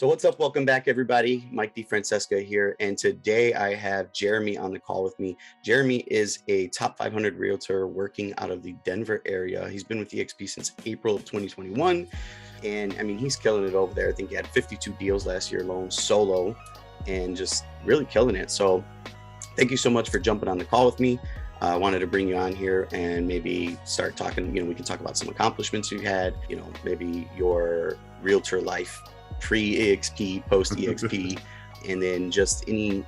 So what's up? Welcome back, everybody. Mike DeFrancesca here. And today I have Jeremy on the call with me. Jeremy is a top 500 realtor working out of the Denver area. He's been with eXp since April of 2021. And I mean, he's killing it over there. I think he had 52 deals last year alone, solo, and just really killing it. So thank you so much for jumping on the call with me. I wanted to bring you on here and maybe start talking, we can talk about some accomplishments you had, maybe your realtor life pre-EXP, post-EXP, and then just any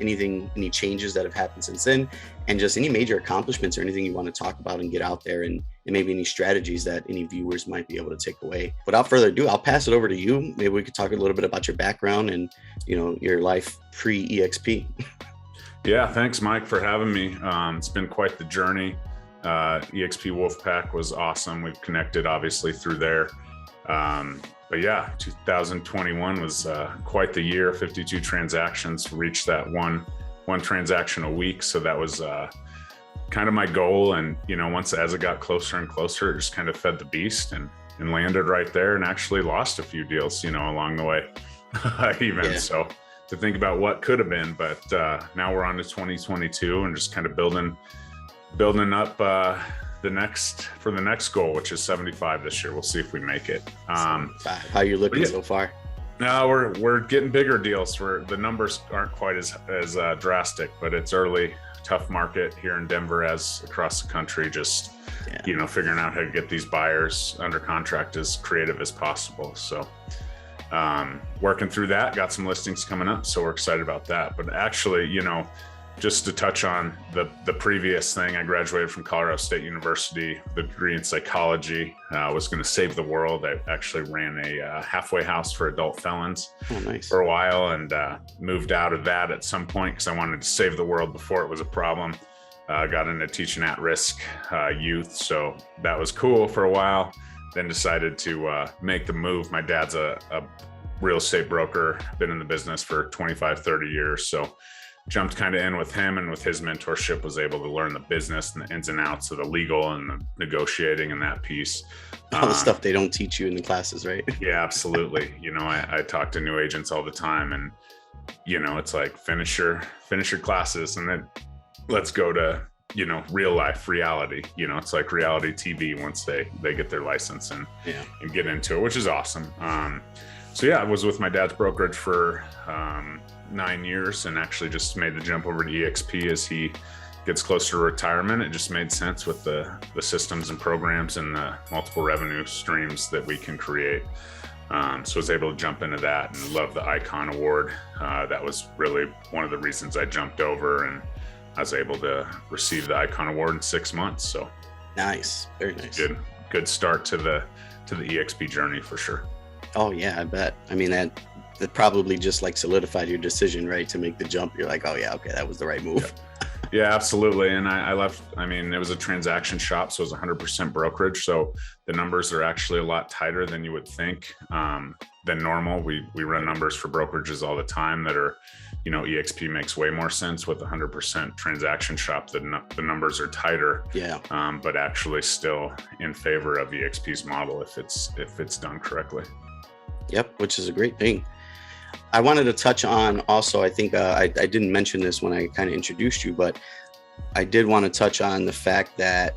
changes that have happened since then, and just any major accomplishments or anything you want to talk about and get out there, and maybe any strategies that any viewers might be able to take away. Without further ado, I'll pass it over to you. Maybe we could talk a little bit about your background and, your life pre-EXP. Yeah, thanks, Mike, for having me. It's been quite the journey. EXP Wolfpack was awesome. We've connected, obviously, through there. But yeah, 2021 was quite the year. 52 transactions, reached that one transaction a week. So that was kind of my goal. And, once as it got closer and closer, it just kind of fed the beast and landed right there, and actually lost a few deals, along the way even. Yeah. So to think about what could have been, but now we're on to 2022 and just kind of building up the next goal, which is 75 this year. We'll see if we make it. How are you looking so far? No, we're getting bigger deals. The numbers aren't quite as drastic, but it's early, tough market here in Denver as across the country. Just figuring out how to get these buyers under contract as creative as possible. So working through that, got some listings coming up, so we're excited about that. But actually, just to touch on the previous thing, I graduated from Colorado State University, the degree in psychology. I was going to save the world. I actually ran a halfway house for adult felons for a while, and moved out of that at some point because I wanted to save the world before it was a problem. Got into teaching at-risk youth, so that was cool for a while. Then decided to make the move. My dad's a real estate broker, been in the business for 25, 30 years. So jumped kind of in with him, and with his mentorship was able to learn the business and the ins and outs of the legal and the negotiating and that piece. All the stuff they don't teach you in the classes, right? Yeah, absolutely. I talk to new agents all the time, and, it's like, finish your classes and then let's go to, real life reality. It's like reality TV once they get their license and get into it, which is awesome. So yeah, I was with my dad's brokerage for 9 years, and actually just made the jump over to EXP as he gets closer to retirement. It just made sense with the systems and programs and the multiple revenue streams that we can create. So I was able to jump into that and love the Icon Award. That was really one of the reasons I jumped over, and I was able to receive the Icon Award in 6 months. So nice, very nice. Good start to the EXP journey for sure. Oh yeah, I bet. I mean, that probably just like solidified your decision, right? To make the jump. You're like, oh yeah, okay, that was the right move. Yeah, absolutely. And I left, it was a transaction shop, so it was 100% brokerage. So the numbers are actually a lot tighter than you would think than normal. We run numbers for brokerages all the time that are, EXP makes way more sense. With 100% transaction shop, the numbers are tighter. Yeah. But actually still in favor of EXP's model if it's done correctly. Yep, which is a great thing. I wanted to touch on also, I think I didn't mention this when I kind of introduced you, but I did want to touch on the fact that,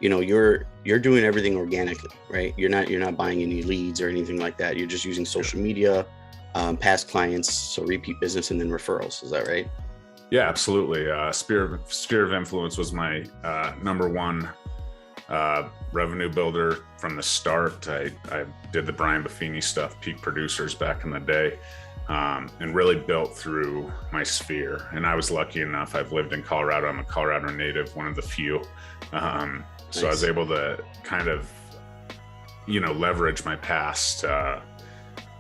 you're doing everything organically, right? You're not buying any leads or anything like that. You're just using social media, past clients, so repeat business, and then referrals. Is that right? Yeah, absolutely. Sphere of Influence was my number one revenue builder from the start. I did the Brian Buffini stuff, Peak Producers, back in the day. And really built through my sphere. And I was lucky enough, I've lived in Colorado. I'm a Colorado native, one of the few. So I was able to kind of, leverage my past. I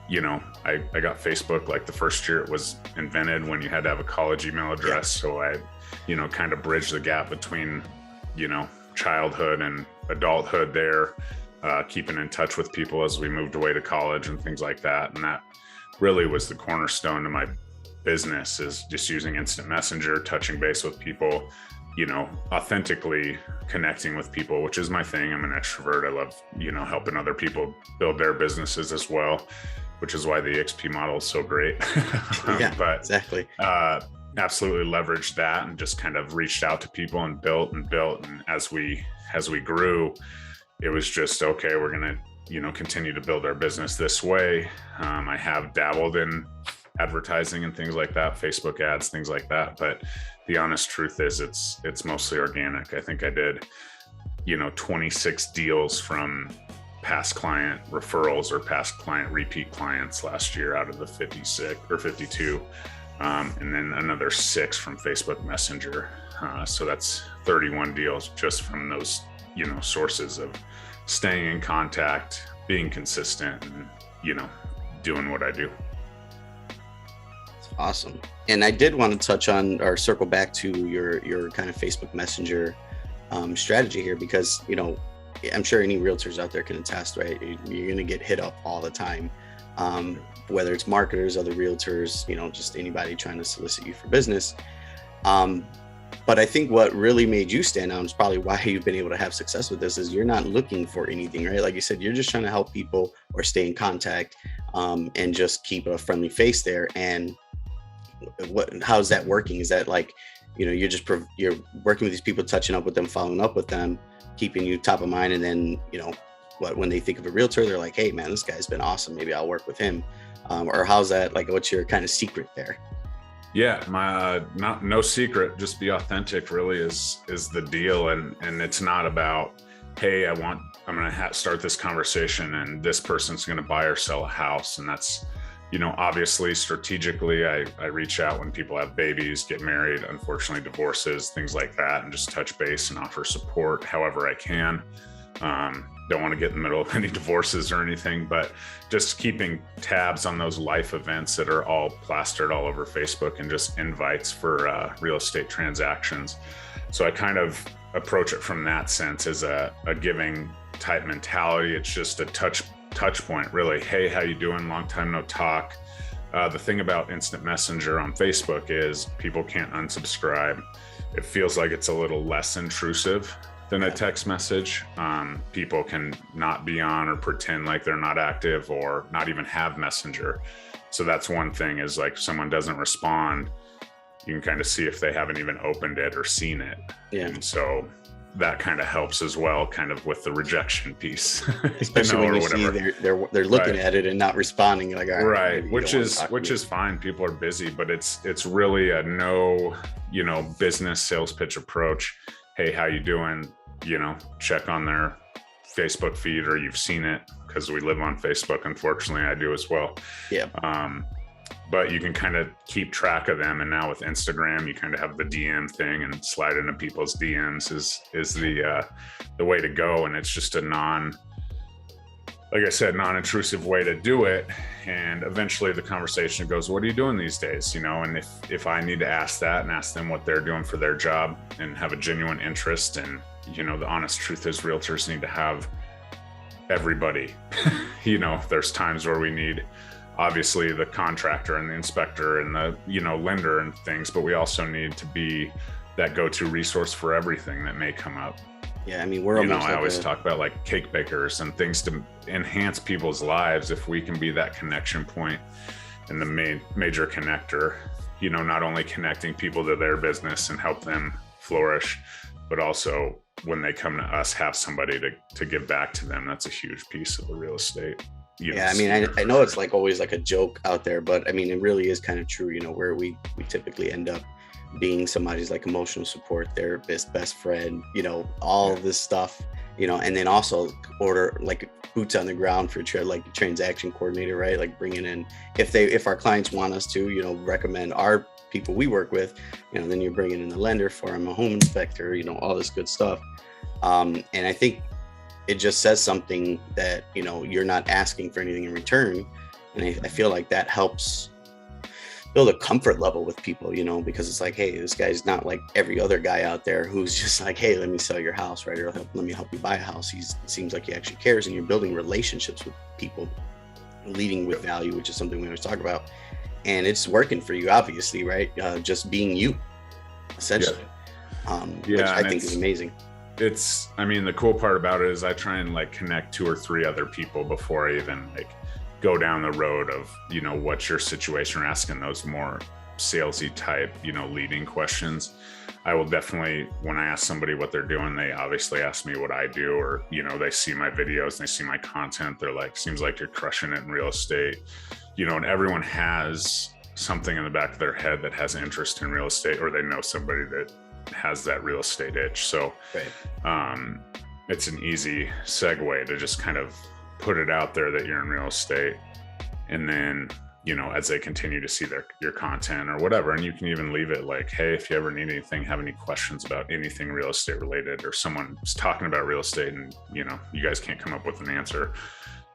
got Facebook like the first year it was invented, when you had to have a college email address. So I, kind of bridged the gap between, childhood and adulthood there, keeping in touch with people as we moved away to college and things like that. And that really was the cornerstone to my business, is just using instant messenger, touching base with people, authentically connecting with people, which is my thing. I'm an extrovert. I love, helping other people build their businesses as well, which is why the EXP model is so great. Yeah, but exactly. Absolutely leveraged that and just kind of reached out to people and built. And as we grew, it was just, okay, we're going to, continue to build our business this way. I have dabbled in advertising and things like that, Facebook ads, things like that. But the honest truth is it's mostly organic. I think I did, 26 deals from past client referrals or past client repeat clients last year out of the 56 or 52. And then another 6 from Facebook Messenger. So that's 31 deals just from those, sources of staying in contact, being consistent, and, doing what I do. Awesome. And I did want to touch on or circle back to your kind of Facebook Messenger strategy here, because, I'm sure any realtors out there can attest, right? You're going to get hit up all the time, whether it's marketers, other realtors, just anybody trying to solicit you for business. But I think what really made you stand out is probably why you've been able to have success with this is you're not looking for anything, right? Like you said, you're just trying to help people or stay in contact and just keep a friendly face there. And how's that working? Is that like, you're working with these people, touching up with them, following up with them, keeping you top of mind. And then, when they think of a realtor, they're like, hey man, this guy's been awesome. Maybe I'll work with him. Or how's that? Like, what's your kind of secret there? Yeah, my no secret, just be authentic really is the deal. And it's not about, hey, I'm going to start this conversation and this person's going to buy or sell a house. And that's, obviously strategically, I reach out when people have babies, get married, unfortunately divorces, things like that, and just touch base and offer support however I can. Don't want to get in the middle of any divorces or anything, but just keeping tabs on those life events that are all plastered all over Facebook and just invites for real estate transactions. So I kind of approach it from that sense as a giving type mentality. It's just a touch point, really. Hey, how you doing? Long time no talk. The thing about instant messenger on Facebook is people can't unsubscribe. It feels like it's a little less intrusive than a text message. People can not be on or pretend like they're not active or not even have messenger. So that's one thing, is like, if someone doesn't respond, you can kind of see if they haven't even opened it or seen it. Yeah. And so that kind of helps as well, kind of with the rejection piece. Especially when you see they're looking at it and not responding. Like, all right, which is fine. People are busy, but it's really a no, business sales pitch approach. Hey, how you doing? Check on their Facebook feed, or you've seen it, because we live on Facebook. Unfortunately, I do as well. Yeah. But you can kind of keep track of them. And now with Instagram, you kind of have the DM thing, and slide into people's DMs is the way to go. And it's just a non-intrusive way to do it. And eventually the conversation goes, what are you doing these days? And if I need to ask that and ask them what they're doing for their job and have a genuine interest, and, the honest truth is realtors need to have everybody. There's times where we need, obviously, the contractor and the inspector and the, lender and things, but we also need to be that go-to resource for everything that may come up. Yeah, I mean, we're almost I always talk about like cake bakers and things to enhance people's lives. If we can be that connection point and the major connector, not only connecting people to their business and help them flourish, but also when they come to us, have somebody to give back to them. That's a huge piece of the real estate. Yeah, I mean, I know it's like always like a joke out there, but I mean, it really is kind of true, where we typically end up being somebody's like emotional support therapist, best friend, all of this stuff, and then also order like boots on the ground for like transaction coordinator, right? Like bringing in, if our clients want us to, recommend our people we work with, then you're bringing in the lender for them, a home inspector, all this good stuff. And I think it just says something that, you're not asking for anything in return. And I feel like that helps build a comfort level with people, because it's like, hey, this guy's not like every other guy out there who's just like, hey, let me sell your house, right? Or let me help you buy a house. It seems like he actually cares, and you're building relationships with people, leading with value, which is something we always talk about. And it's working for you, obviously, right? Just being you, essentially. which Yeah, I and think is amazing. I mean, the cool part about it is I try and like connect 2 or 3 other people before I even like go down the road of, you know, what's your situation, or asking those more salesy type, you know, leading questions. I will definitely, when I ask somebody what they're doing, they obviously ask me what I do, or, you know, they see my videos and they see my content. They're like, seems like you're crushing it in real estate, you know, and everyone has something in the back of their head that has interest in real estate, or they know somebody that has that real estate itch. So it's an easy segue to just kind of put it out there that you're in real estate. And then, you know, as they continue to see your content or whatever, and you can even leave it like, hey, if you ever need anything, have any questions about anything real estate related, or someone's talking about real estate and, you know, you guys can't come up with an answer,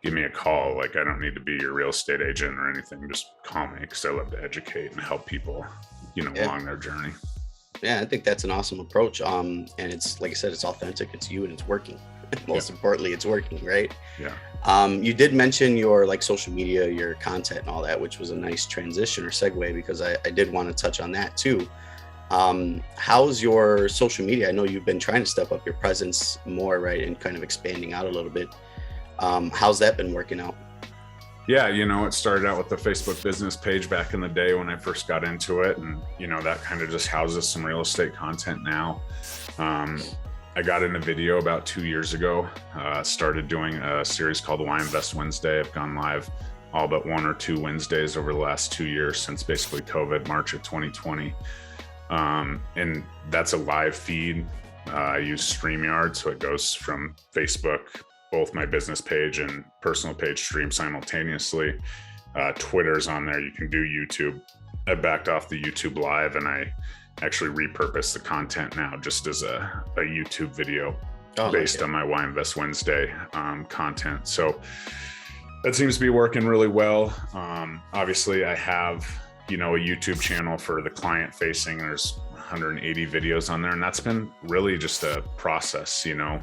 give me a call. Like, I don't need to be your real estate agent or anything. Just call me, because I love to educate and help people, you know, along their journey. Yeah, I think that's an awesome approach. And it's, like I said, it's authentic, it's you, and it's working. Most importantly, it's working, right? Yeah. You did mention your like social media, your content and all that, which was a nice transition or segue, because I did want to touch on that too. How's your social media? I know you've been trying to step up your presence more, right? And kind of expanding out a little bit. How's that been working out? Yeah, you know, it started out with the Facebook business page back in the day when I first got into it. And, you know, that kind of just houses some real estate content now. I got into video about 2 years ago, started doing a series called Why Invest Wednesday. I've gone live all but 1 or 2 Wednesdays over the last 2 years since basically COVID, March of 2020. And that's a live feed. I use StreamYard, so it goes from Facebook, both my business page and personal page stream simultaneously. Twitter's on there. You can do YouTube. I backed off the YouTube live, and I actually repurpose the content now just as a YouTube video based on my Why Invest Wednesday content. So that seems to be working really well. Obviously, I have, you know, a YouTube channel for the client facing. There's 180 videos on there, and that's been really just a process, you know.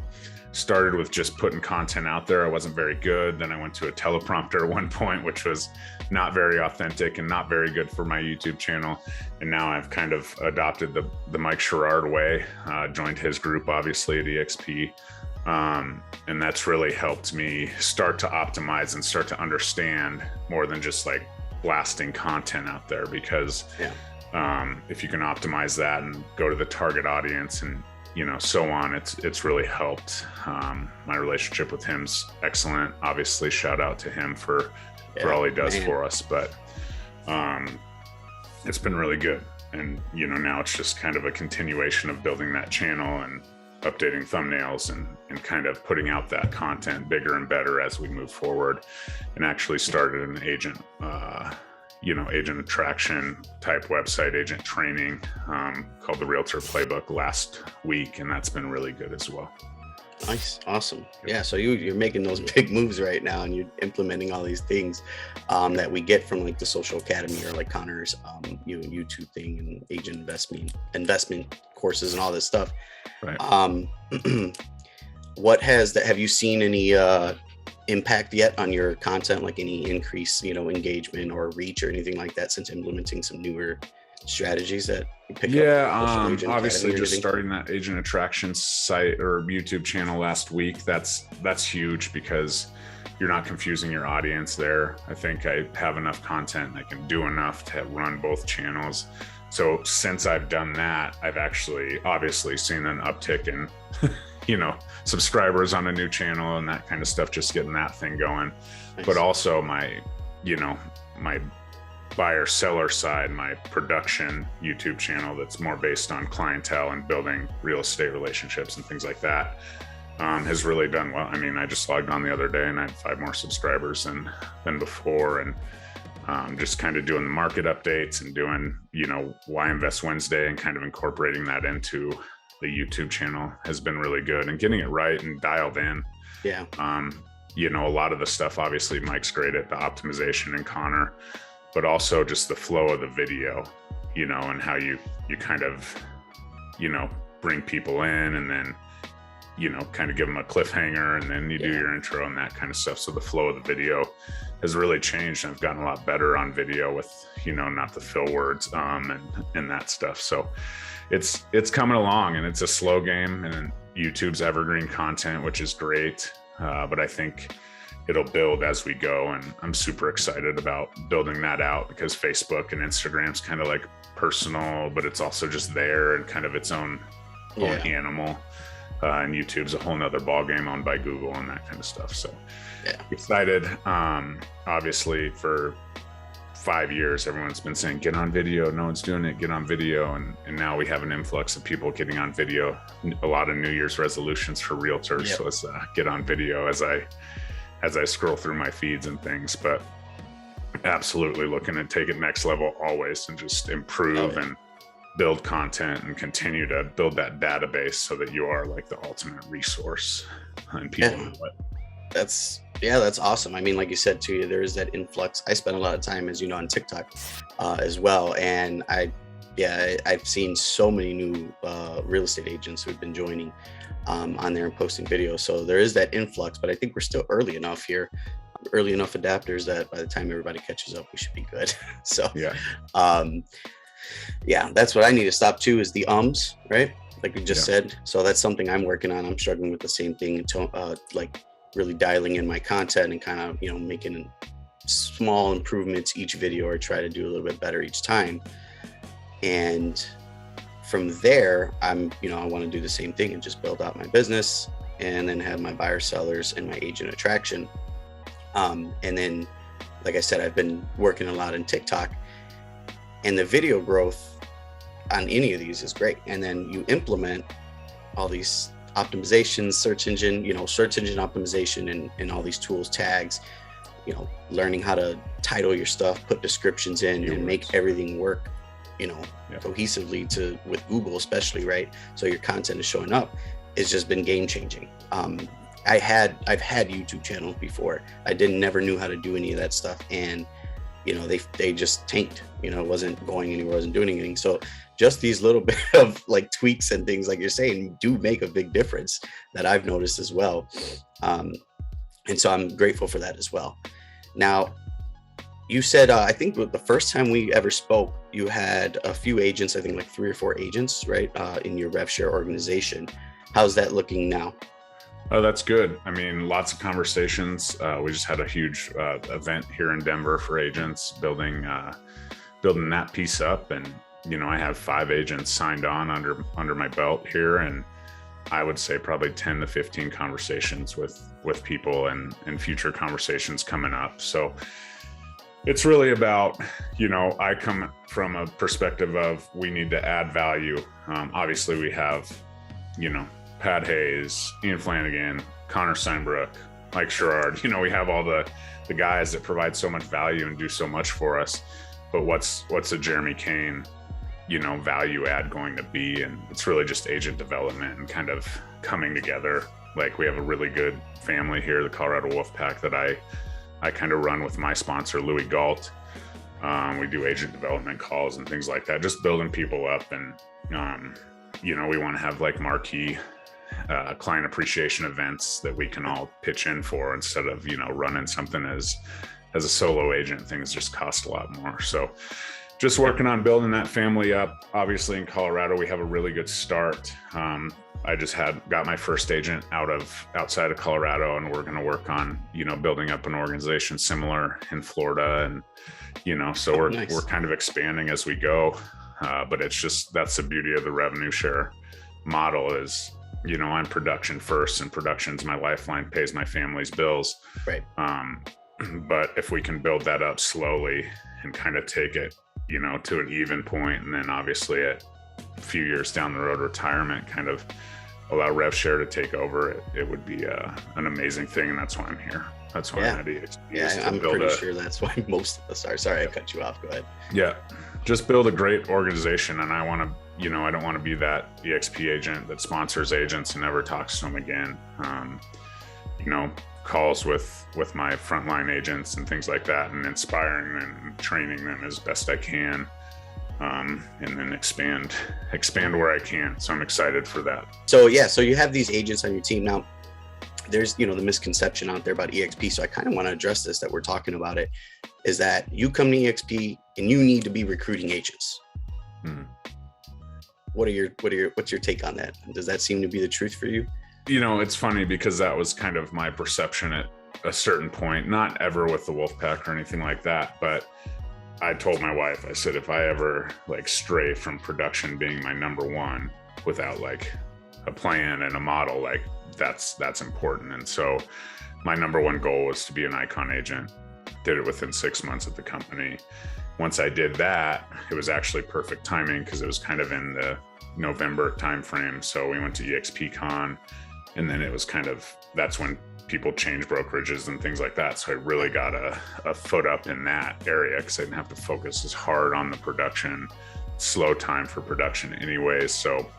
Started with just putting content out there. I wasn't very good. Then I went to a teleprompter at one point, which was not very authentic and not very good for my YouTube channel. And now I've kind of adopted the Mike Sherrard way, joined his group, obviously, at EXP. And that's really helped me start to optimize and start to understand more than just like blasting content out there, because if you can optimize that and go to the target audience and, you know, so on, it's really helped. My relationship with him's excellent. Obviously, shout out to him for all he does for us, but it's been really good. And, you know, now it's just kind of a continuation of building that channel and updating thumbnails and kind of putting out that content bigger and better as we move forward. And actually started an agent, agent attraction type website, agent training called the Realtor Playbook last week. And that's been really good as well. Nice. Awesome. Yeah. So you're making those big moves right now, and you're implementing all these things that we get from like the Social Academy, or like Connor's YouTube thing, and agent investment courses and all this stuff. Right. Have you seen any impact yet on your content, like any increase, engagement or reach or anything like that since implementing some newer strategies that you pick up? Obviously just starting that agent attraction site or YouTube channel last week. That's huge, because you're not confusing your audience there. I think I have enough content. I can do enough to run both channels. So since I've done that, I've actually obviously seen an uptick in, subscribers on a new channel and that kind of stuff, just getting that thing going. Nice. But also my buyer seller side, my production YouTube channel that's more based on clientele and building real estate relationships and things like that, has really done well. I mean, I just logged on the other day and I had 5 more subscribers than before. And just kind of doing the market updates and doing, Why Invest Wednesday and kind of incorporating that into the YouTube channel has been really good, and getting it right and dialed in. Yeah. A lot of the stuff, obviously Mike's great at the optimization, and Connor, but also just the flow of the video, and how you kind of, bring people in, and then, kind of give them a cliffhanger, and then you do your intro and that kind of stuff. So the flow of the video has really changed, and I've gotten a lot better on video with, not the fill words, and that stuff. So it's coming along, and it's a slow game, and YouTube's evergreen content, which is great. But I think it'll build as we go. And I'm super excited about building that out, because Facebook and Instagram's kind of like personal, but it's also just there and kind of its own animal. And YouTube's a whole nother ballgame owned by Google and that kind of stuff. So excited. Obviously for 5 years, everyone's been saying, get on video. No one's doing it. Get on video. And now we have an influx of people getting on video. A lot of New Year's resolutions for realtors was get on video as I scroll through my feeds and things. But absolutely looking to take it next level always, and just improve and build content and continue to build that database so that you are like the ultimate resource and people know it. That's awesome. I mean, like you said too, there is that influx. I spend a lot of time, as you know, on TikTok as well. And I've seen so many new real estate agents who've been joining on there and posting videos. So there is that influx, but I think we're still early enough adapters that by the time everybody catches up, we should be good. So that's what I need to stop too, is the right? Like we just said. So that's something I'm working on. I'm struggling with the same thing until like really dialing in my content and kind of, making small improvements each video, or try to do a little bit better each time. And from there, I want to do the same thing and just build out my business, and then have my buyer sellers and my agent attraction. And then, like I said, I've been working a lot in TikTok, and the video growth on any of these is great. And then you implement all these optimizations, search engine optimization, and all these tools, tags, learning how to title your stuff, put descriptions in, and make everything work, cohesively with Google, especially, right? So your content is showing up. It's just been game changing. I've had YouTube channels before. I never knew how to do any of that stuff, and they just tanked. It wasn't going anywhere, wasn't doing anything. So just these little bit of like tweaks and things, like you're saying, do make a big difference, that I've noticed as well. And so I'm grateful for that as well. Now, you said, I think the first time we ever spoke, you had a few agents, I think like 3 or 4 agents, right? In your rev share organization. How's that looking now? Oh, that's good. I mean, lots of conversations. We just had a huge event here in Denver for agents, building that piece up. And, I have 5 agents signed on under my belt here. And I would say probably 10 to 15 conversations with people, and future conversations coming up. So it's really about, I come from a perspective of, we need to add value. Obviously we have, Pat Hayes, Ian Flanagan, Connor Steinbrook, Mike Sherrard. We have all the guys that provide so much value and do so much for us. But what's a Jeremy Kane, value add going to be? And it's really just agent development and kind of coming together. Like, we have a really good family here, the Colorado Wolfpack, that I kind of run with my sponsor, Louis Galt. We do agent development calls and things like that, just building people up. And, we want to have like marquee client appreciation events that we can all pitch in for, instead of, running something as a solo agent. Things just cost a lot more. So just working on building that family up. Obviously in Colorado, we have a really good start. I just got my first agent outside of Colorado, and we're going to work on, building up an organization similar in Florida. And, so we're kind of expanding as we go. But it's just, that's the beauty of the revenue share model is, I'm production first, and production's my lifeline, pays my family's bills. Right. But if we can build that up slowly and kind of take it, to an even point, and then obviously at a few years down the road, retirement, kind of allow rev share to take over, it would be an amazing thing. And that's why I'm here. That's why I'm at EXP. Yeah, I'm pretty sure that's why most of us are. Sorry, I cut you off. Go ahead. Yeah, just build a great organization. And I want to, I don't want to be that EXP agent that sponsors agents and never talks to them again. Calls with my frontline agents and things like that, and inspiring them and training them as best I can. Mm-hmm. and then expand where I can. So I'm excited for that. So yeah, so you have these agents on your team now. There's, the misconception out there about EXP. So I kind of want to address this, that we're talking about it, is that you come to EXP and you need to be recruiting agents. Mm-hmm. What's your take on that? Does that seem to be the truth for you? It's funny because that was kind of my perception at a certain point, not ever with the Wolfpack or anything like that, but I told my wife, I said, if I ever stray from production being my number one without a plan and a model, that's important. And so my number one goal was to be an icon agent. Did it within 6 months at the company. Once I did that, it was actually perfect timing because it was kind of in the November timeframe. So we went to EXPCon, and then it was that's when people change brokerages and things like that. So I really got a foot up in that area because I didn't have to focus as hard on the production, slow time for production anyways. So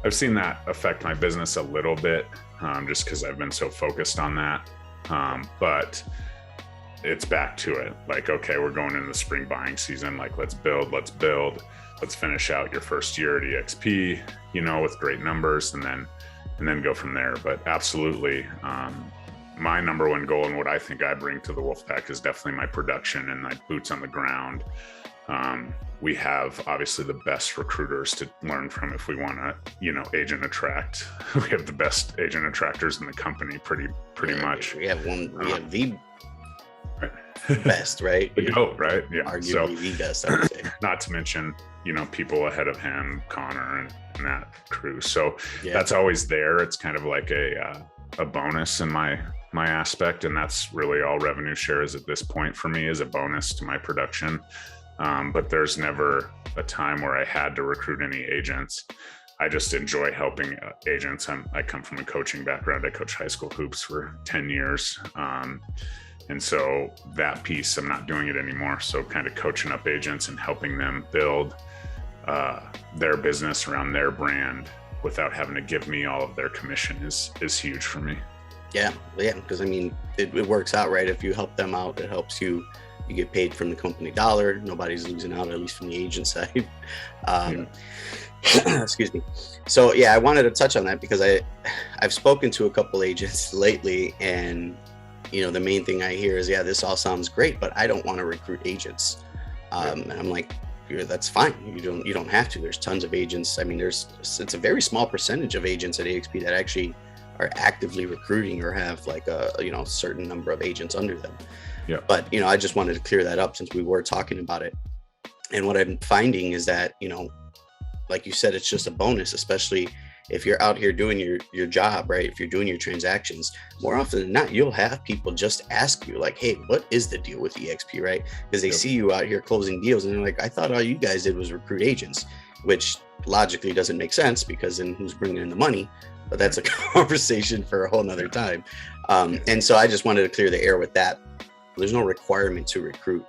I've seen that affect my business a little bit, just because I've been so focused on that. But it's back to it. Okay, we're going into the spring buying season. Let's build. Let's finish out your first year at EXP, with great numbers, and then go from there. But absolutely, my number one goal and what I think I bring to the Wolfpack is definitely my production and my boots on the ground. We have obviously the best recruiters to learn from if we want to, agent attract. We have the best agent attractors in the company, pretty much. We have the best, right? The GOAT, right? Yeah. Arguably the best, I would say. Not to mention, people ahead of him, Connor and that crew. So that's always there. It's kind of like a bonus in my aspect. And that's really all revenue share is at this point for me, is a bonus to my production. But there's never a time where I had to recruit any agents. I just enjoy helping agents. I come from a coaching background. I coached high school hoops for 10 years. And so that piece, I'm not doing it anymore. So kind of coaching up agents and helping them build their business around their brand without having to give me all of their commission is huge for me. Yeah. Because it works out, right? If you help them out, it helps you. You get paid from the company dollar. Nobody's losing out, at least from the agent side. Excuse me. So I wanted to touch on that because I've spoken to a couple agents lately, and the main thing I hear is, this all sounds great, but I don't want to recruit agents. And I'm like, that's fine. You don't have to. There's tons of agents. It's a very small percentage of agents at EXP that actually are actively recruiting or have a certain number of agents under them. Yeah. But, I just wanted to clear that up since we were talking about it. And what I'm finding is that, like you said, it's just a bonus, especially if you're out here doing your job, right? If you're doing your transactions, more often than not, you'll have people just ask you hey, what is the deal with EXP, right? Because they see you out here closing deals and they're like, I thought all you guys did was recruit agents, which logically doesn't make sense because then who's bringing in the money? But that's a conversation for a whole nother time. And so I just wanted to clear the air with that. There's no requirement to recruit.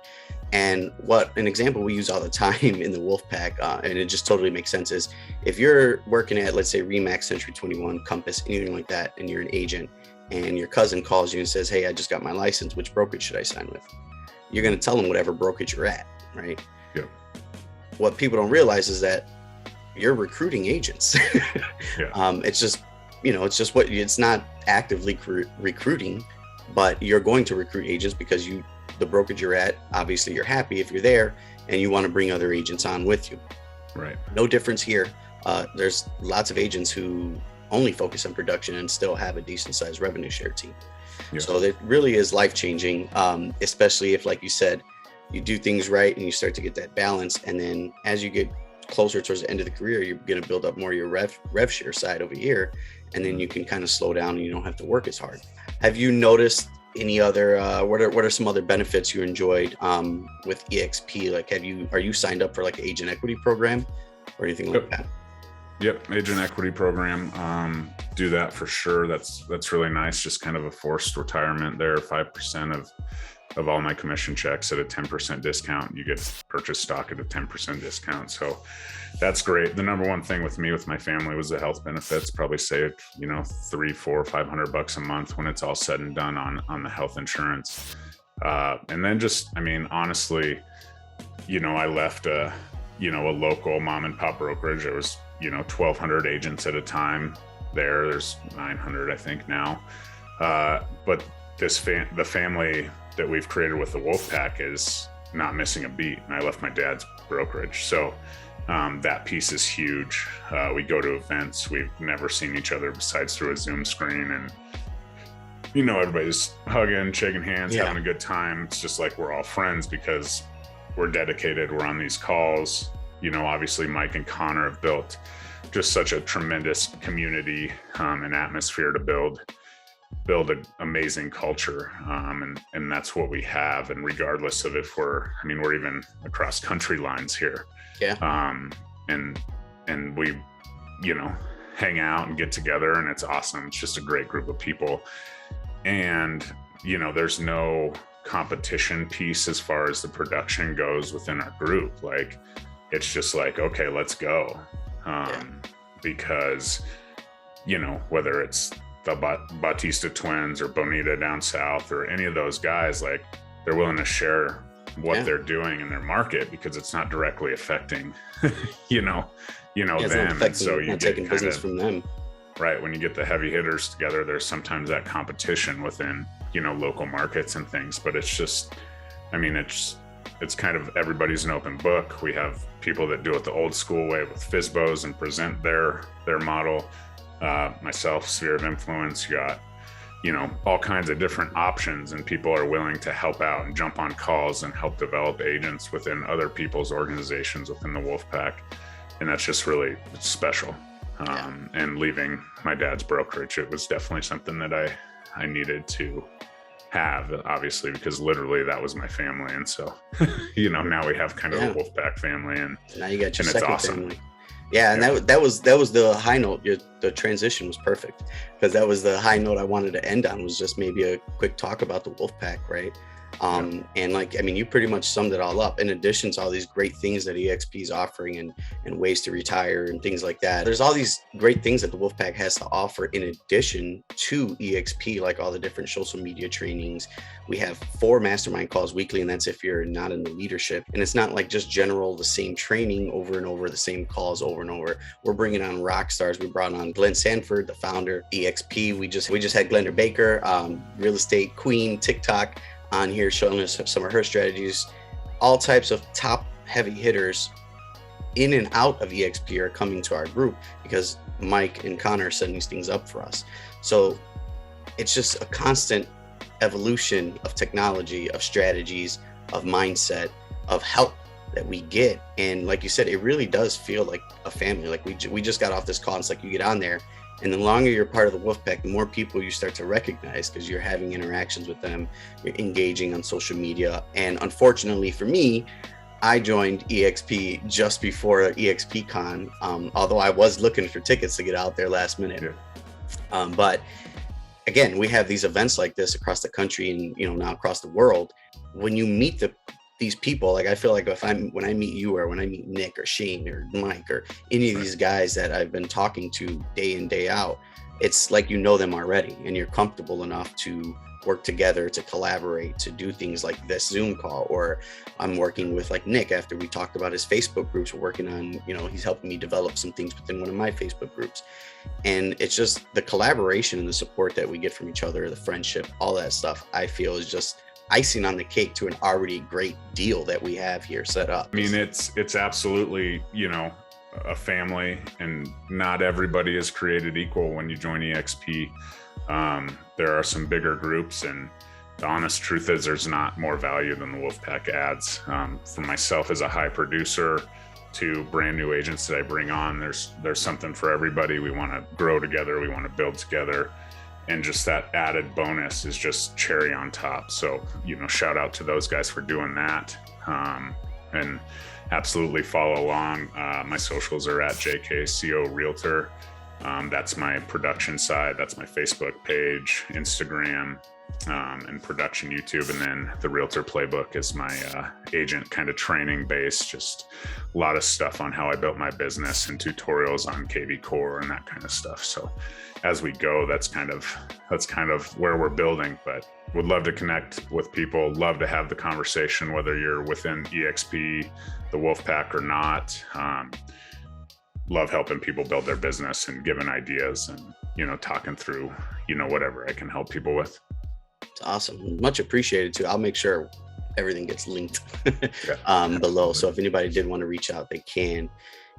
And what an example we use all the time in the Wolfpack, and it just totally makes sense, is if you're working at, let's say, Remax, Century 21, Compass, anything like that, and you're an agent, and your cousin calls you and says, hey, I just got my license, which brokerage should I sign with? You're going to tell them whatever brokerage you're at, right? Yeah. What people don't realize is that you're recruiting agents. It's just, it's not actively recruiting, but you're going to recruit agents because the brokerage you're at, obviously you're happy if you're there and you want to bring other agents on with you. Right. No difference here. There's lots of agents who only focus on production and still have a decent sized revenue share team. Yeah. So it really is life-changing, especially if, like you said, you do things right and you start to get that balance. And then as you get closer towards the end of the career, you're going to build up more of your rev share side over here. And then you can kind of slow down and you don't have to work as hard. Have you noticed any other, what are some other benefits you enjoyed with EXP? Are you signed up for an agent equity program or anything like that? Yep. Agent equity program. Do that for sure. That's really nice. Just kind of a forced retirement there. 5% of all my commission checks at a 10% discount. You get purchase stock at a 10% discount. So that's great. The number one thing with me, with my family, was the health benefits. Probably saved, $300, $400, $500 a month when it's all said and done on the health insurance. And then just, honestly, I left a local mom and pop brokerage. There was, 1,200 agents at a time there. There's 900, I think now. But the family that we've created with the Wolfpack is not missing a beat. And I left my dad's brokerage. So that piece is huge. We go to events. We've never seen each other besides through a Zoom screen. And, everybody's hugging, shaking hands, having a good time. It's just like we're all friends because we're dedicated. We're on these calls. Obviously Mike and Connor have built just such a tremendous community and atmosphere to build an amazing culture. And that's what we have. And regardless of if we're even across country lines here. Yeah. And we, hang out and get together, and it's awesome. It's just a great group of people. And, there's no competition piece as far as the production goes within our group. Like, it's just like, okay, let's go. Because, whether it's the Bautista twins or Bonita down south or any of those guys, like, they're willing to share what they're doing in their market because it's not directly affecting, them. And so you get taking business from them. Right. When you get the heavy hitters together, there's sometimes that competition within, local markets and things, but it's just, it's kind of everybody's an open book. We have people that do it the old school way with FSBOs and present their model. Myself, sphere of influence, you got, all kinds of different options, and people are willing to help out and jump on calls and help develop agents within other people's organizations within the Wolfpack. And that's just really special. And leaving my dad's brokerage, it was definitely something that I needed to have, obviously, because literally that was my family. And so, now we have kind of a Wolfpack family, and now you got your second family. Yeah, and that was the high note. The transition was perfect, because that was the high note I wanted to end on, was just maybe a quick talk about the Wolfpack, right? And you pretty much summed it all up. In addition to all these great things that EXP is offering and ways to retire and things like that, there's all these great things that the Wolfpack has to offer in addition to EXP, like all the different social media trainings. We have 4 mastermind calls weekly, and that's if you're not in the leadership. And it's not like just general, the same training over and over, the same calls over and over. We're bringing on rock stars. We brought on Glenn Sanford, the founder, EXP. We just had Glenda Baker, real estate queen, TikTok, on here showing us some of her strategies. All types of top heavy hitters in and out of EXP are coming to our group because Mike and Connor are setting these things up for us. So it's just a constant evolution of technology, of strategies, of mindset, of help that we get. And like you said, it really does feel like a family. Like we just got off this call, and it's like you get on there, and the longer you're part of the Wolfpack, the more people you start to recognize because you're having interactions with them, you're engaging on social media. And unfortunately for me, I joined EXP just before EXPCon, although I was looking for tickets to get out there last minute. But again, we have these events like this across the country and now across the world. When you meet these people, like I feel like when I meet you, or when I meet Nick or Shane or Mike or any of these guys that I've been talking to day in, day out, it's like you know them already and you're comfortable enough to work together, to collaborate, to do things like this Zoom call. Or I'm working with like Nick after we talked about his Facebook groups. We're working on, he's helping me develop some things within one of my Facebook groups. And it's just the collaboration and the support that we get from each other, the friendship, all that stuff, I feel is just icing on the cake to an already great deal that we have here set up. I mean, it's absolutely, a family, and not everybody is created equal when you join EXP. There are some bigger groups, and the honest truth is there's not more value than the Wolfpack adds. For myself as a high producer to brand new agents that I bring on, there's something for everybody. We want to grow together. We want to build together. And just that added bonus is just cherry on top. So, shout out to those guys for doing that. And absolutely follow along. My socials are at JKCO Realtor. That's my production side. That's my Facebook page, Instagram, and production YouTube. And then the Realtor Playbook is my agent kind of training base, just a lot of stuff on how I built my business and tutorials on KV Core and that kind of stuff. So as we go, that's kind of where we're building, but would love to connect with people, love to have the conversation, whether you're within EXP, the Wolfpack or not. Love helping people build their business and giving ideas and, talking through, whatever I can help people with. It's awesome. Much appreciated too. I'll make sure everything gets linked below. So if anybody did want to reach out, they can.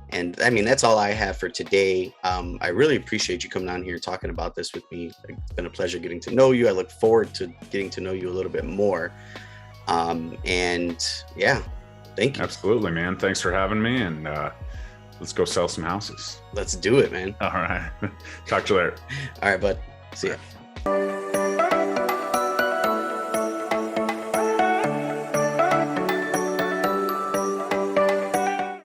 And I mean, that's all I have for today. I really appreciate you coming on here and talking about this with me. It's been a pleasure getting to know you. I look forward to getting to know you a little bit more. And yeah, thank you. Absolutely, man. Thanks for having me. And let's go sell some houses. Let's do it, man. All right. Talk to you later. All right, bud. See ya.